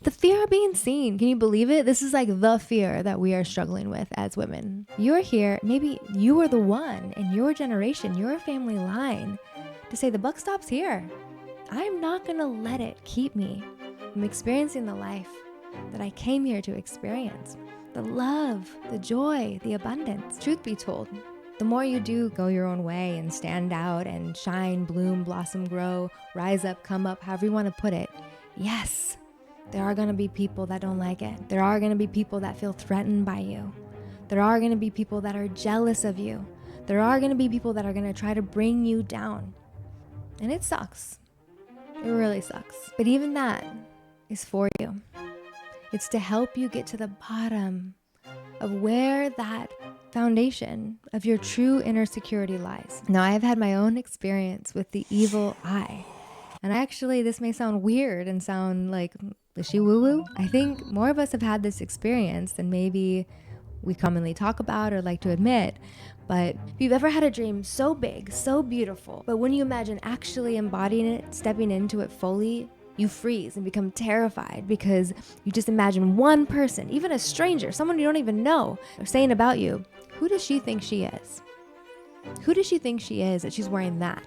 The fear of being seen. Can you believe it? This is like the fear that we are struggling with as women. You're here, maybe you are the one in your generation, your family line, to say the buck stops here. I'm not gonna let it keep me from experiencing the life that I came here to experience. The love, the joy, the abundance. Truth be told, the more you do go your own way and stand out and shine, bloom, blossom, grow, rise up, come up, however you want to put it, yes, there are going to be people that don't like it. There are going to be people that feel threatened by you. There are going to be people that are jealous of you. There are going to be people that are going to try to bring you down. And it sucks. It really sucks. But even that is for you. It's to help you get to the bottom of where that foundation of your true inner security lies. Now, I've had my own experience with the evil eye. And actually, this may sound weird and sound like, is she woo-woo? I think more of us have had this experience than maybe we commonly talk about or like to admit. But if you've ever had a dream so big, so beautiful, but when you imagine actually embodying it, stepping into it fully, you freeze and become terrified because you just imagine one person, even a stranger, someone you don't even know, saying about you, who does she think she is? Who does she think she is that she's wearing that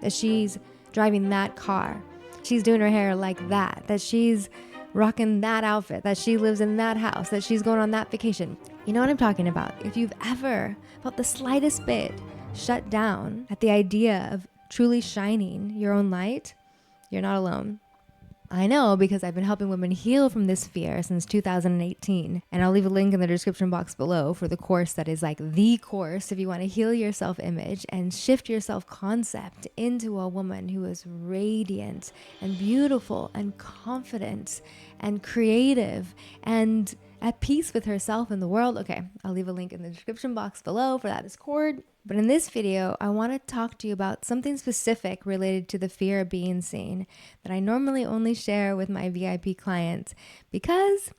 she's driving that car, she's doing her hair like that she's rocking that outfit, that she lives in that house, that she's going on that vacation? You know what I'm talking about. If you've ever felt the slightest bit shut down at the idea of truly shining your own light, you're not alone. I know, because I've been helping women heal from this fear since 2018. And I'll leave a link in the description box below for the course that is like the course if you want to heal your self-image and shift your self-concept into a woman who is radiant and beautiful and confident and creative and at peace with herself and the world. Okay, I'll leave a link in the description box below for that Discord. But in this video, I want to talk to you about something specific related to the fear of being seen that I normally only share with my VIP clients because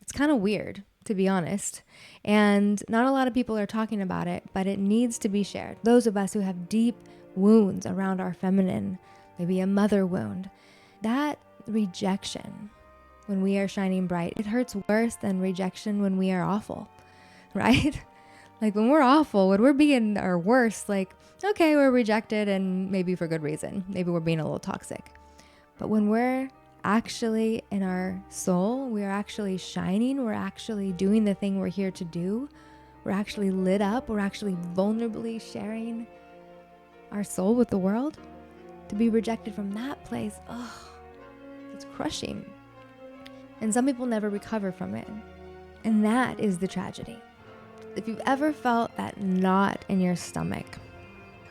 it's kind of weird, to be honest. And not a lot of people are talking about it, but it needs to be shared. Those of us who have deep wounds around our feminine, maybe a mother wound, that rejection when we are shining bright, it hurts worse than rejection when we are awful, right? Like when we're awful, when we're being our worst, like, okay, we're rejected and maybe for good reason. Maybe we're being a little toxic. But when we're actually in our soul, we're actually shining, we're actually doing the thing we're here to do, we're actually lit up, we're actually vulnerably sharing our soul with the world, to be rejected from that place, it's crushing. And some people never recover from it. And that is the tragedy. If you've ever felt that knot in your stomach,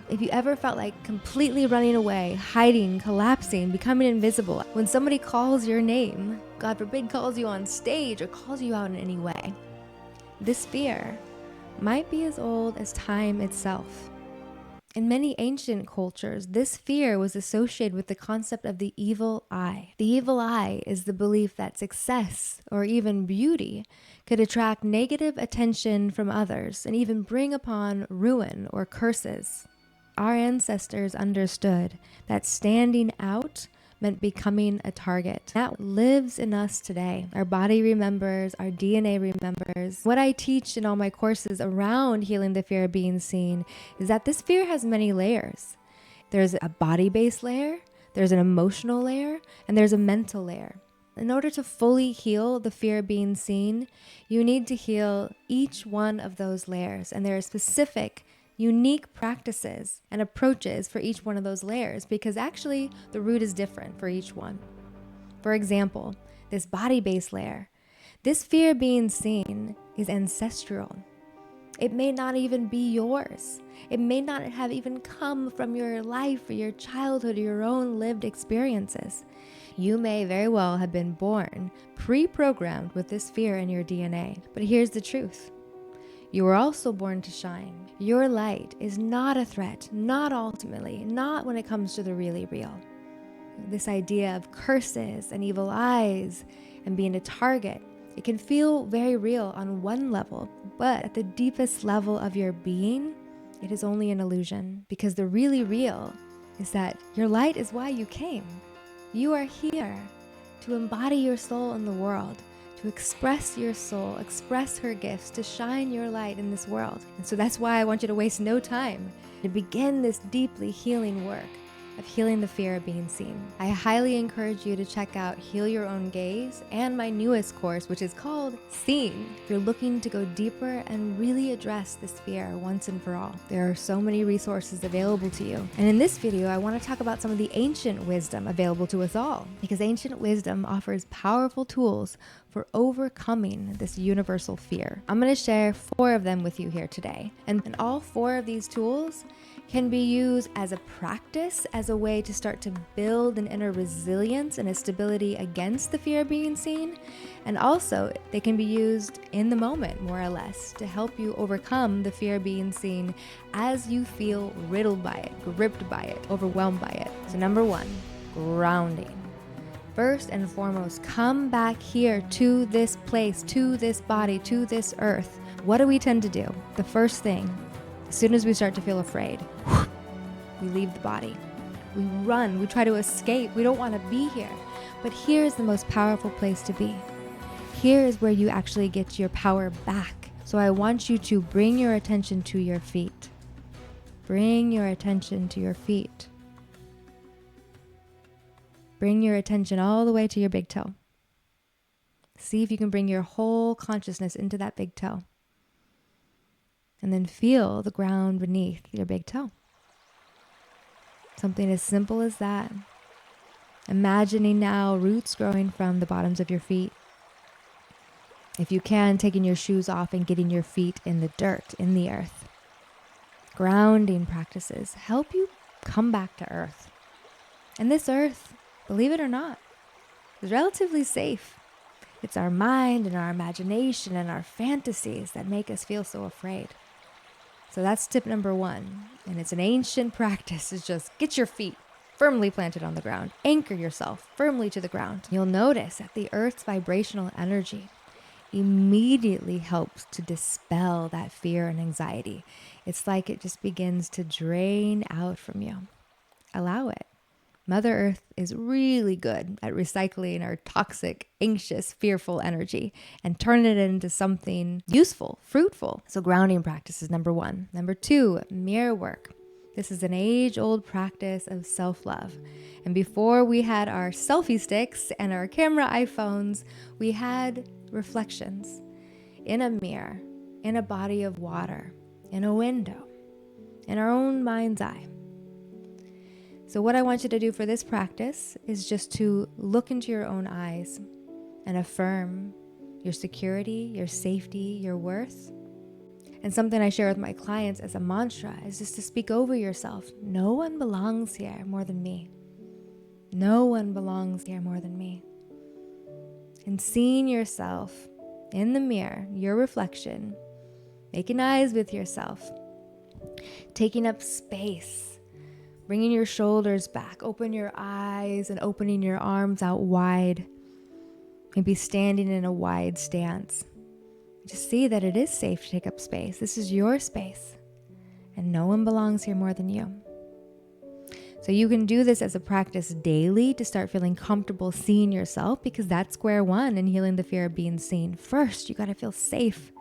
if you ever felt like completely running away, hiding, collapsing, becoming invisible, when somebody calls your name, God forbid calls you on stage or calls you out in any way, this fear might be as old as time itself. In many ancient cultures, this fear was associated with the concept of the evil eye. The evil eye is the belief that success or even beauty could attract negative attention from others and even bring upon ruin or curses. Our ancestors understood that standing out meant becoming a target. That lives in us today. Our body remembers, our DNA remembers. What I teach in all my courses around healing the fear of being seen is that this fear has many layers. There's a body-based layer, there's an emotional layer, and there's a mental layer. In order to fully heal the fear of being seen, you need to heal each one of those layers. And there are specific unique practices and approaches for each one of those layers because actually the root is different for each one. For example, this body-based layer, this fear of being seen is ancestral. It may not even be yours. It may not have even come from your life or your childhood or your own lived experiences. You may very well have been born pre-programmed with this fear in your DNA. But here's the truth. You were also born to shine. Your light is not a threat, not ultimately, not when it comes to the really real. This idea of curses and evil eyes and being a target, it can feel very real on one level, but at the deepest level of your being, it is only an illusion because the really real is that your light is why you came. You are here. to embody your soul in the world, to express your soul, express her gifts, to shine your light in this world. And so that's why I want you to waste no time to begin this deeply healing work of healing the fear of being seen. I highly encourage you to check out Heal Your Own Gaze and my newest course, which is called Seen, if you're looking to go deeper and really address this fear once and for all. There are so many resources available to you. And in this video, I want to talk about some of the ancient wisdom available to us all, because ancient wisdom offers powerful tools for overcoming this universal fear. I'm going to share 4 of them with you here today. And all 4 of these tools can be used as a practice, as a way to start to build an inner resilience and a stability against the fear of being seen. And also, they can be used in the moment, more or less, to help you overcome the fear of being seen as you feel riddled by it, gripped by it, overwhelmed by it. So number 1, grounding. First and foremost, come back here to this place, to this body, to this earth. What do we tend to do? The first thing, as soon as we start to feel afraid, we leave the body. We run, we try to escape. We don't want to be here. But here is the most powerful place to be. Here is where you actually get your power back. So I want you to bring your attention to your feet. Bring your attention to your feet. Bring your attention all the way to your big toe. See if you can bring your whole consciousness into that big toe. And then feel the ground beneath your big toe. Something as simple as that. Imagining now roots growing from the bottoms of your feet. If you can, taking your shoes off and getting your feet in the dirt, in the earth. Grounding practices help you come back to earth. And this earth, believe it or not, is relatively safe. It's our mind and our imagination and our fantasies that make us feel so afraid. So that's tip number 1. And it's an ancient practice, is just get your feet firmly planted on the ground. Anchor yourself firmly to the ground. You'll notice that the earth's vibrational energy immediately helps to dispel that fear and anxiety. It's like it just begins to drain out from you. Allow it. Mother Earth is really good at recycling our toxic, anxious, fearful energy and turning it into something useful, fruitful. So grounding practice is number 1. Number 2, mirror work. This is an age-old practice of self-love. And before we had our selfie sticks and our camera iPhones, we had reflections in a mirror, in a body of water, in a window, in our own mind's eye. So what I want you to do for this practice is just to look into your own eyes and affirm your security, your safety, your worth. And something I share with my clients as a mantra is just to speak over yourself. No one belongs here more than me. No one belongs here more than me. And seeing yourself in the mirror, your reflection, making eyes with yourself, taking up space, bringing your shoulders back, open your eyes and opening your arms out wide. Maybe standing in a wide stance. Just see that it is safe to take up space. This is your space. And no one belongs here more than you. So you can do this as a practice daily to start feeling comfortable seeing yourself, because that's square one in healing the fear of being seen. First, you got to feel safe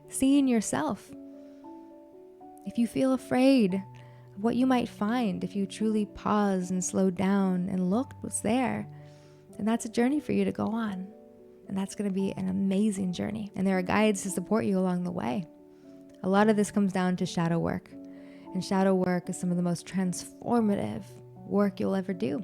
seeing yourself. If you feel afraid, what you might find if you truly pause and slow down and look what's there. And that's a journey for you to go on. And that's going to be an amazing journey. And there are guides to support you along the way. A lot of this comes down to shadow work. And shadow work is some of the most transformative work you'll ever do.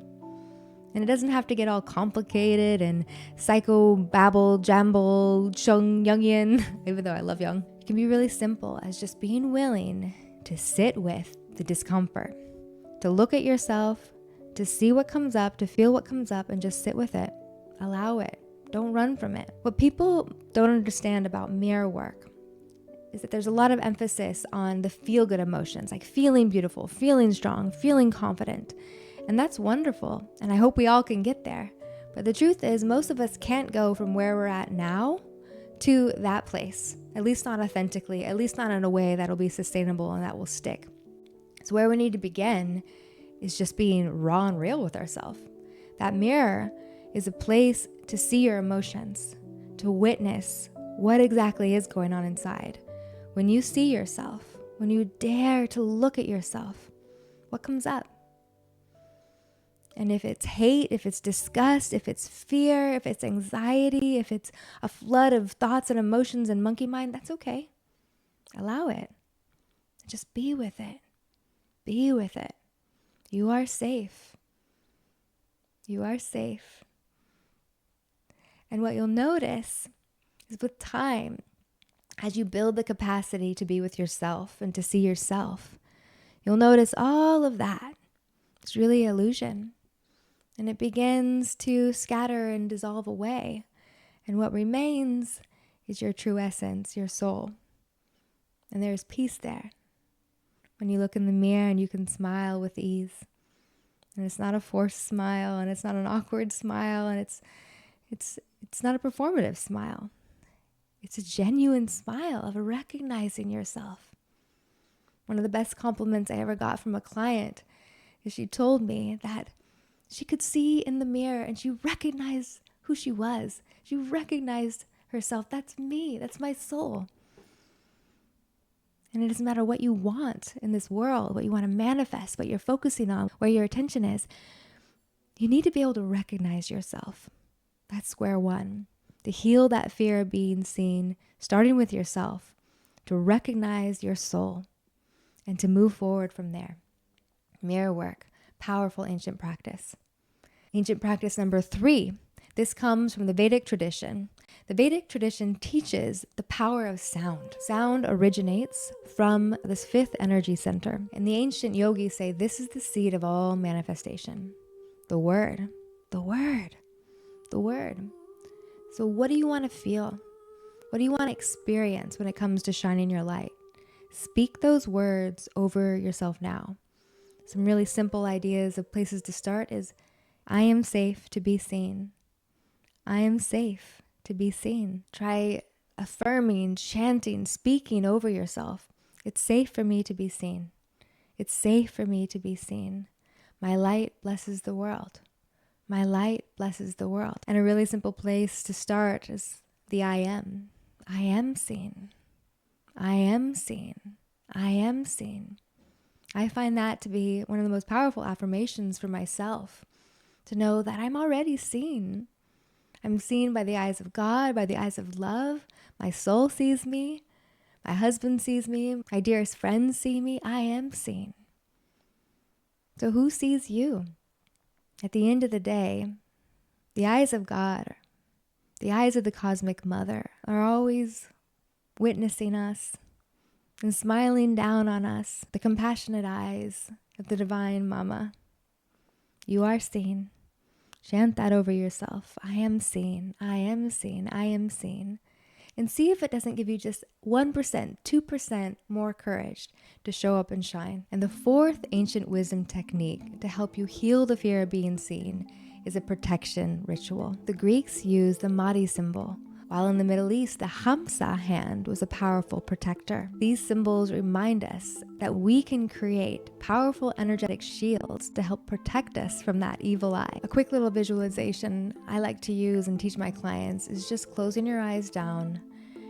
And it doesn't have to get all complicated and psycho-babble, jamble, Chung, Jungian, even though I love Jung. It can be really simple as just being willing to sit with the discomfort, to look at yourself, to see what comes up, to feel what comes up, and just sit with it. Allow it. Don't run from it. What people don't understand about mirror work is that there's a lot of emphasis on the feel-good emotions, like feeling beautiful, feeling strong, feeling confident. And that's wonderful. And I hope we all can get there. But the truth is, most of us can't go from where we're at now to that place, at least not authentically, at least not in a way that'll be sustainable and that will stick. So where we need to begin is just being raw and real with ourselves. That mirror is a place to see your emotions, to witness what exactly is going on inside. When you see yourself, when you dare to look at yourself, what comes up? And if it's hate, if it's disgust, if it's fear, if it's anxiety, if it's a flood of thoughts and emotions and monkey mind, that's okay. Allow it. Just be with it. Be with it. You are safe. You are safe. And what you'll notice is with time, as you build the capacity to be with yourself and to see yourself, you'll notice all of that. It's really illusion. And it begins to scatter and dissolve away. And what remains is your true essence, your soul. And there's peace there. When you look in the mirror and you can smile with ease. And it's not a forced smile, and it's not an awkward smile, and it's not a performative smile. It's a genuine smile of recognizing yourself. One of the best compliments I ever got from a client is she told me that she could see in the mirror and she recognized who she was. She recognized herself. That's me. That's my soul. And it doesn't matter what you want in this world, what you want to manifest, what you're focusing on, where your attention is. You need to be able to recognize yourself. That's square one. To heal that fear of being seen, starting with yourself, to recognize your soul, and to move forward from there. Mirror work, powerful ancient practice. Ancient practice number 3. This comes from the Vedic tradition. The Vedic tradition teaches the power of sound. Sound originates from this 5th energy center. And the ancient yogis say this is the seed of all manifestation. The word, the word, the word. So what do you want to feel? What do you want to experience when it comes to shining your light? Speak those words over yourself now. Some really simple ideas of places to start is, I am safe to be seen. I am safe to be seen. Try affirming, chanting, speaking over yourself. It's safe for me to be seen. It's safe for me to be seen. My light blesses the world. My light blesses the world. And a really simple place to start is the I am. I am seen. I am seen. I am seen. I find that to be one of the most powerful affirmations for myself, to know that I'm already seen. I'm seen by the eyes of God, by the eyes of love. My soul sees me. My husband sees me. My dearest friends see me. I am seen. So who sees you? At the end of the day, the eyes of God, the eyes of the cosmic mother are always witnessing us and smiling down on us, the compassionate eyes of the divine mama. You are seen. Chant that over yourself. I am seen. I am seen. I am seen. And see if it doesn't give you just 1%, 2% more courage to show up and shine. And the 4th ancient wisdom technique to help you heal the fear of being seen is a protection ritual. The Greeks used the Mahdi symbol, while in the Middle East, the Hamsa hand was a powerful protector. These symbols remind us that we can create powerful energetic shields to help protect us from that evil eye. A quick little visualization I like to use and teach my clients is just closing your eyes down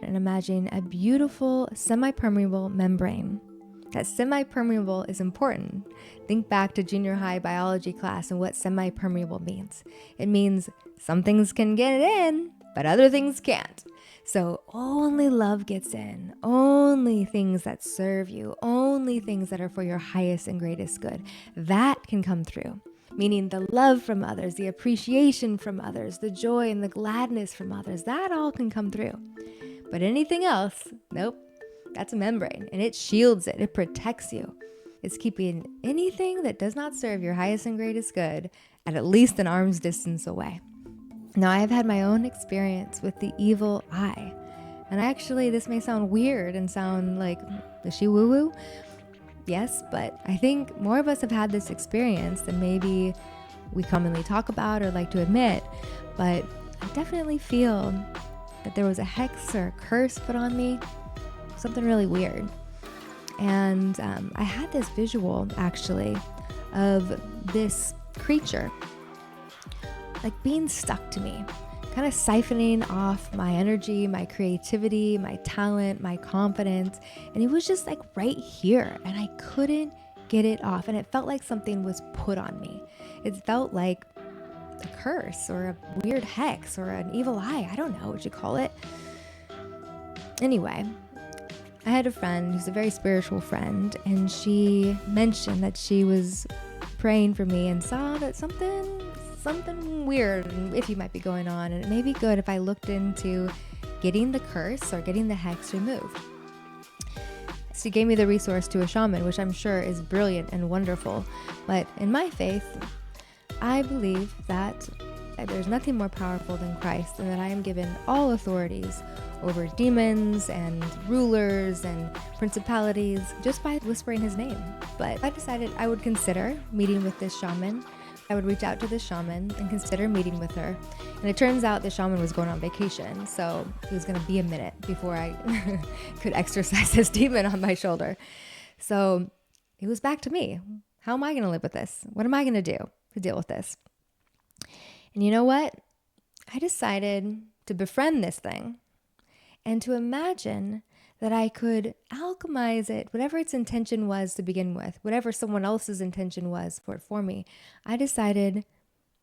and imagine a beautiful semi-permeable membrane. That semi-permeable is important. Think back to junior high biology class and what semi-permeable means. It means some things can get in, but other things can't. So only love gets in, only things that serve you, only things that are for your highest and greatest good. That can come through, meaning the love from others, the appreciation from others, the joy and the gladness from others, that all can come through. But anything else, nope, that's a membrane, and it shields it, it protects you. It's keeping anything that does not serve your highest and greatest good at least an arm's distance away. Now, I've had my own experience with the evil eye. And actually, this may sound weird and sound like, is she woo-woo? Yes, but I think more of us have had this experience than maybe we commonly talk about or like to admit. But I definitely feel that there was a hex or a curse put on me, something really weird. And I had this visual, actually, of this creature like being stuck to me, kind of siphoning off my energy, my creativity, my talent, my confidence. And it was just like right here, and I couldn't get it off. And it felt like something was put on me. It felt like a curse or a weird hex or an evil eye. I don't know what you call it. Anyway, I had a friend who's a very spiritual friend, and she mentioned that she was praying for me and saw that something weird and iffy might be going on, and it may be good if I looked into getting the curse or getting the hex removed. She gave me the resource to a shaman, which I'm sure is brilliant and wonderful. But in my faith, I believe that there's nothing more powerful than Christ, and that I am given all authorities over demons and rulers and principalities just by whispering his name. But I decided I would consider meeting with this shaman. I would reach out to this shaman and consider meeting with her. And it turns out the shaman was going on vacation, so it was going to be a minute before I could exorcise this demon on my shoulder. So it was back to me. How am I going to live with this? What am I going to do to deal with this? And you know what? I decided to befriend this thing and to imagine that I could alchemize it, whatever its intention was to begin with, whatever someone else's intention was for me. I decided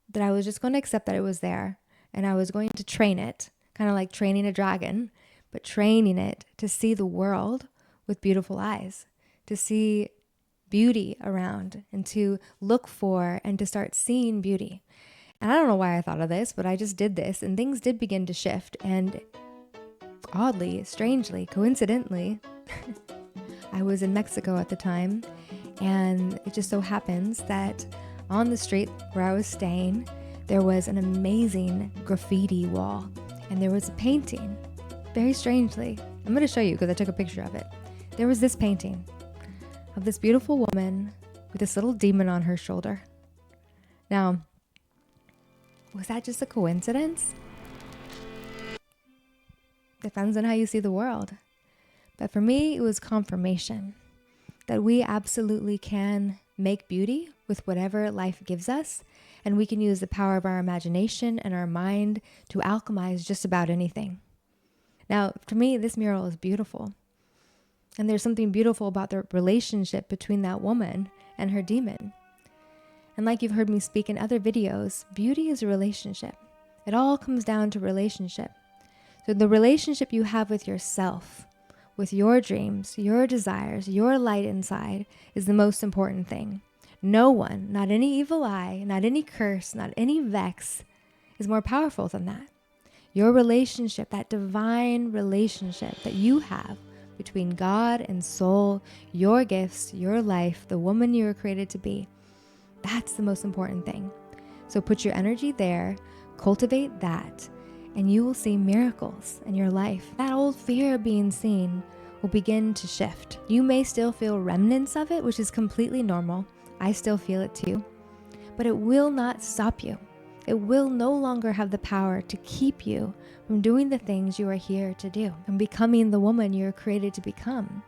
that I was just going to accept that it was there, and I was going to train it, kind of like training a dragon, but training it to see the world with beautiful eyes, to see beauty around, and to look for and to start seeing beauty. And I don't know why I thought of this, but I just did this, and things did begin to shift. And oddly, strangely, coincidentally, I was in Mexico at the time, and it just so happens that on the street where I was staying, there was an amazing graffiti wall, and there was a painting. Very strangely, I'm going to show you because I took a picture of it. There was this painting of this beautiful woman with this little demon on her shoulder. Now, was that just a coincidence? Depends on how you see the world. But for me, it was confirmation that we absolutely can make beauty with whatever life gives us, and we can use the power of our imagination and our mind to alchemize just about anything. Now, to me, this mural is beautiful. And there's something beautiful about the relationship between that woman and her demon. And like you've heard me speak in other videos, beauty is a relationship. It all comes down to relationship. So the relationship you have with yourself, with your dreams, your desires, your light inside is the most important thing. No one, not any evil eye, not any curse, not any vex is more powerful than that. Your relationship, that divine relationship that you have between God and soul, your gifts, your life, the woman you were created to be, that's the most important thing. So put your energy there, cultivate that, and you will see miracles in your life. That old fear of being seen will begin to shift. You may still feel remnants of it, which is completely normal. I still feel it too. But it will not stop you. It will no longer have the power to keep you from doing the things you are here to do, from becoming the woman you are created to become,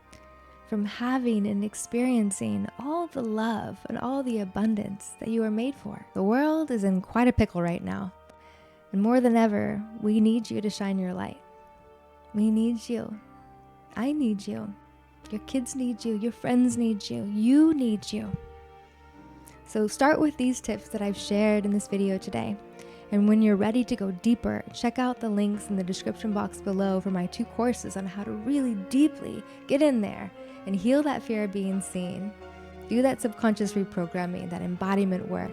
from having and experiencing all the love and all the abundance that you are made for. The world is in quite a pickle right now. And more than ever, we need you to shine your light. We need you. I need you. Your kids need you. Your friends need you. You need you. So start with these tips that I've shared in this video today. And when you're ready to go deeper, check out the links in the description box below for my 2 courses on how to really deeply get in there and heal that fear of being seen, do that subconscious reprogramming, that embodiment work,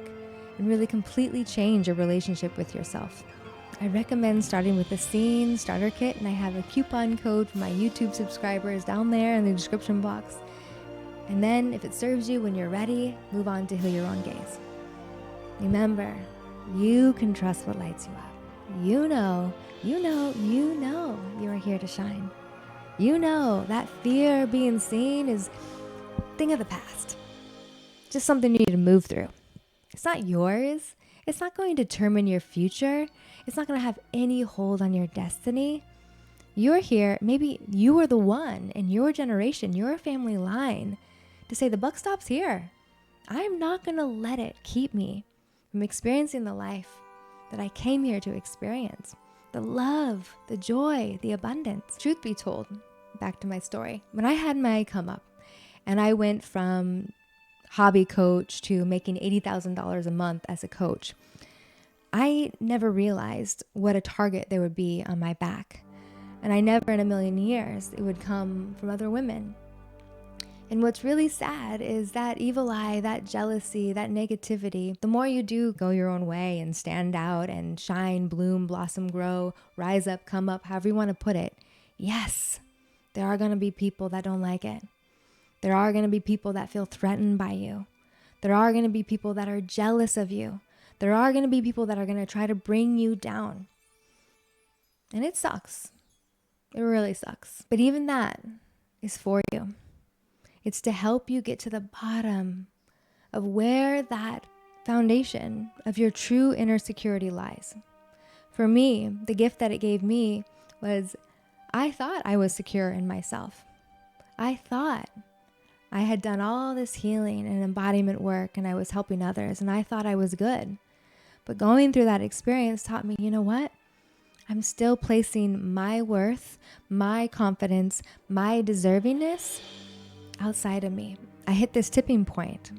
and really completely change your relationship with yourself. I recommend starting with the Scene Starter Kit, and I have a coupon code for my YouTube subscribers down there in the description box. And then, if it serves you when you're ready, move on to Heal Your Own Gaze. Remember, you can trust what lights you up. You know you are here to shine. You know that fear of being seen is a thing of the past. Just something you need to move through. It's not yours. It's not going to determine your future. It's not going to have any hold on your destiny. You're here, maybe you are the one in your generation, your family line, to say the buck stops here. I'm not going to let it keep me from experiencing the life that I came here to experience. The love, the joy, the abundance. Truth be told, back to my story. When I had my come up and I went from hobby coach to making $80,000 a month as a coach, I never realized what a target there would be on my back. And I never in a million years it would come from other women. And what's really sad is that evil eye, that jealousy, that negativity, the more you do go your own way and stand out and shine, bloom, blossom, grow, rise up, come up, however you want to put it, yes, there are going to be people that don't like it. There are going to be people that feel threatened by you. There are going to be people that are jealous of you. There are going to be people that are going to try to bring you down. And it sucks. It really sucks. But even that is for you. It's to help you get to the bottom of where that foundation of your true inner security lies. For me, the gift that it gave me was I thought I was secure in myself. I thought I had done all this healing and embodiment work and I was helping others and I thought I was good. But going through that experience taught me, you know what? I'm still placing my worth, my confidence, my deservingness outside of me. I hit this tipping point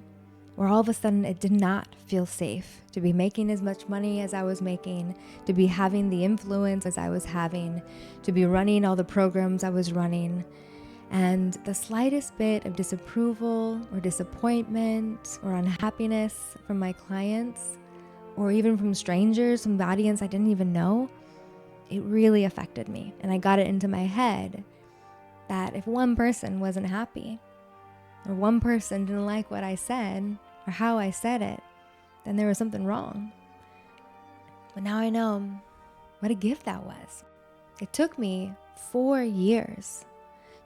where all of a sudden it did not feel safe to be making as much money as I was making, to be having the influence as I was having, to be running all the programs I was running. And the slightest bit of disapproval or disappointment or unhappiness from my clients, or even from strangers, from the audience I didn't even know, it really affected me. And I got it into my head that if one person wasn't happy, or one person didn't like what I said or how I said it, then there was something wrong. But now I know what a gift that was. It took me 4 years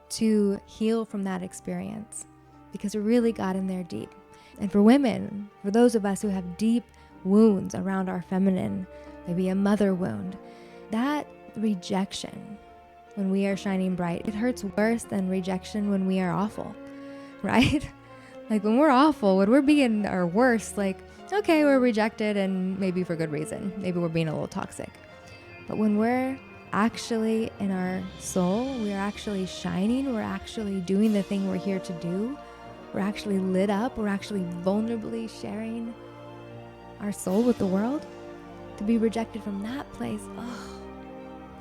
to heal from that experience because it really got in there deep. And for women, for those of us who have deep wounds around our feminine, maybe a mother wound, that rejection when we are shining bright, it hurts worse than rejection when we are awful. Right? Like when we're awful, when we're being our worst, like, okay, we're rejected and maybe for good reason. Maybe we're being a little toxic. But when we're actually in our soul, we're actually shining, we're actually doing the thing we're here to do, we're actually lit up, we're actually vulnerably sharing our soul with the world, to be rejected from that place, oh,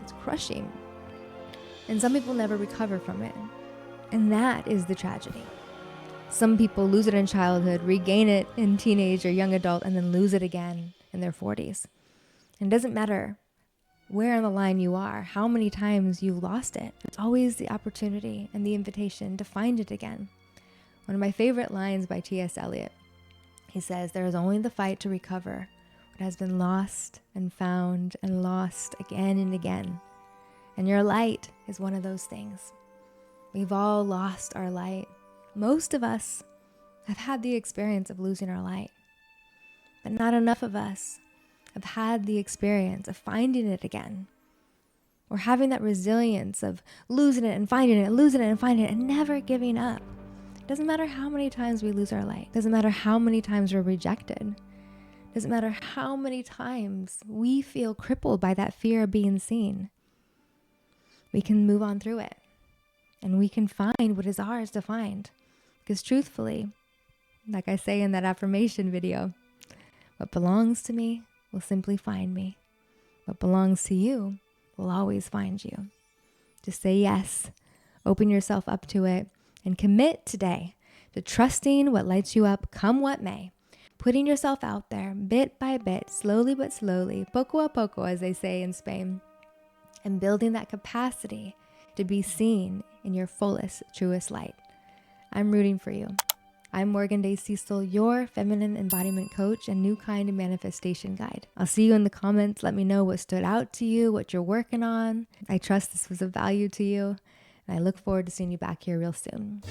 it's crushing. And some people never recover from it. And that is the tragedy. Some people lose it in childhood, regain it in teenage or young adult, and then lose it again in their 40s. And it doesn't matter where on the line you are, how many times you lost it. It's always the opportunity and the invitation to find it again. One of my favorite lines by T.S. Eliot, he says, "There is only the fight to recover what has been lost and found and lost again and again. And your light is one of those things." We've all lost our light. Most of us have had the experience of losing our light, but not enough of us have had the experience of finding it again, or having that resilience of losing it and finding it, losing it and finding it, and never giving up. It doesn't matter how many times we lose our light. It doesn't matter how many times we're rejected. It doesn't matter how many times we feel crippled by that fear of being seen. We can move on through it, and we can find what is ours to find. Because truthfully, like I say in that affirmation video, what belongs to me will simply find me. What belongs to you will always find you. Just say yes, open yourself up to it, and commit today to trusting what lights you up, come what may. Putting yourself out there bit by bit, slowly but slowly, poco a poco, as they say in Spain, and building that capacity to be seen in your fullest, truest light. I'm rooting for you. I'm Morgan Day Cecil, your feminine embodiment coach and new kind of manifestation guide. I'll see you in the comments. Let me know what stood out to you, what you're working on. I trust this was of value to you, and I look forward to seeing you back here real soon.